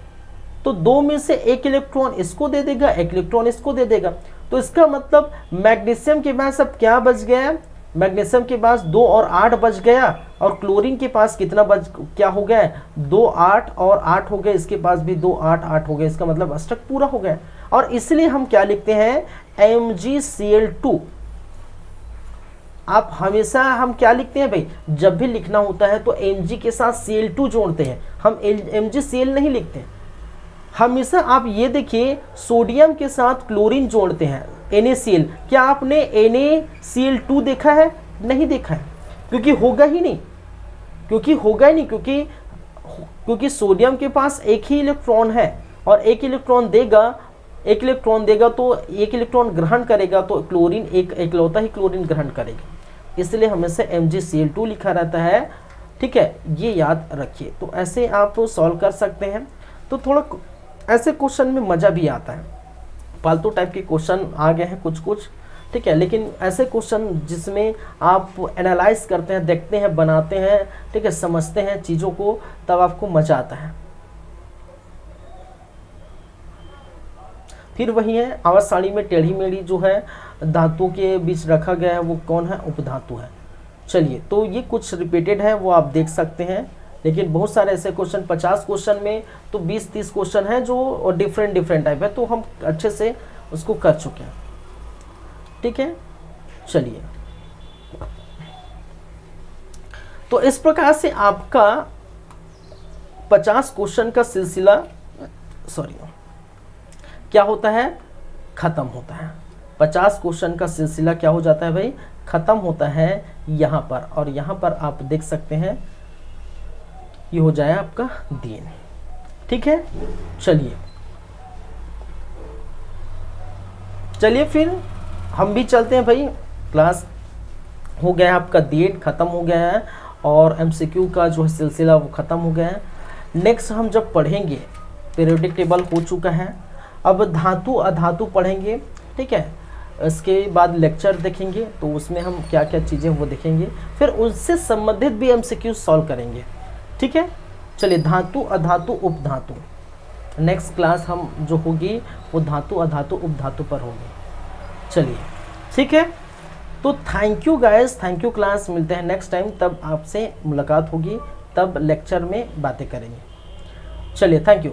तो 2 में से 1 इलेक्ट्रॉन इसको दे देगा, 1 इलेक्ट्रॉन इसको दे देगा। तो इसका मतलब मैग्नीशियम के पास अब क्या बच गया? मैग्नीशियम के पास 2 और 8 बच गया और क्लोरीन के पास कितना क्या हो गया? 2 8 और 8 हो गए, इसके पास भी 2 8 8 हो गए। इसका मतलब अष्टक पूरा हो गया। और इसलिए हम क्या लिखते हैं? MgCl2। आप हमेशा हम क्या लिखते हैं भाई? जब भी लिखना होता है तो Mg के साथ Cl2 जोड़ते हैं, हम MgCl नहीं लिखते। हमेशा आप ये देखिए, सोडियम के साथ क्लोरीन जोड़ते हैं, NaCl। क्या आपने NaCl2 देखा है? नहीं देखा है, क्योंकि होगा ही नहीं, क्योंकि सोडियम के पास 1 ही इलेक्ट्रॉन है और 1 इलेक्ट्रॉन देगा तो 1 इलेक्ट्रॉन ग्रहण करेगा, तो क्लोरीन एकलौता ही क्लोरीन ग्रहण करेगा। इसलिए हमेशा MgCl2 लिखा रहता है, ठीक है, ये याद रखिए। तो ऐसे आप सॉल्व कर सकते हैं। तो थोड़ा ऐसे क्वेश्चन में मज़ा भी आता है। फालतू टाइप के क्वेश्चन आ गए हैं कुछ, ठीक है, लेकिन ऐसे क्वेश्चन जिसमें आप एनालाइज करते हैं, देखते हैं, बनाते हैं, ठीक है, समझते हैं चीज़ों को, तब आपको मज़ा आता है। फिर वही है, आवाज सारणी में टेढ़ी मेढ़ी जो है धातु के बीच रखा गया है, वो कौन है? उपधातु है। चलिए, तो ये कुछ रिपीटेड है, वो आप देख सकते हैं, लेकिन बहुत सारे ऐसे क्वेश्चन, 50 क्वेश्चन में तो 20-30 क्वेश्चन है जो डिफरेंट टाइप है, तो हम अच्छे से उसको कर चुके हैं, ठीक है। चलिए, तो इस प्रकार से आपका 50 क्वेश्चन का सिलसिला क्या होता है? खत्म होता है। 50 क्वेश्चन का सिलसिला क्या हो जाता है भाई? खत्म होता है यहाँ पर। और यहाँ पर आप देख सकते हैं ये हो जाए आपका दिन, ठीक है। चलिए फिर हम भी चलते हैं भाई। क्लास हो गया है आपका, दिन खत्म हो गया है और MCQ का जो है सिलसिला वो खत्म हो गया है। नेक्स्ट हम जब पढ़ेंगे, पीरियोडिक टेबल हो चुका है, अब धातु अधातु पढ़ेंगे, ठीक है। इसके बाद लेक्चर देखेंगे, तो उसमें हम क्या क्या चीज़ें वो देखेंगे, फिर उससे संबंधित भी MCQ सॉल्व करेंगे, ठीक है। चलिए, धातु अधातु उपधातु, नेक्स्ट क्लास हम जो होगी वो धातु अधातु उपधातु पर होगी। चलिए, ठीक है। तो thank you guys, thank you class. मिलते हैं नेक्स्ट टाइम, तब आपसे मुलाकात होगी, तब लेक्चर में बातें करेंगे। चलिए, थैंक यू।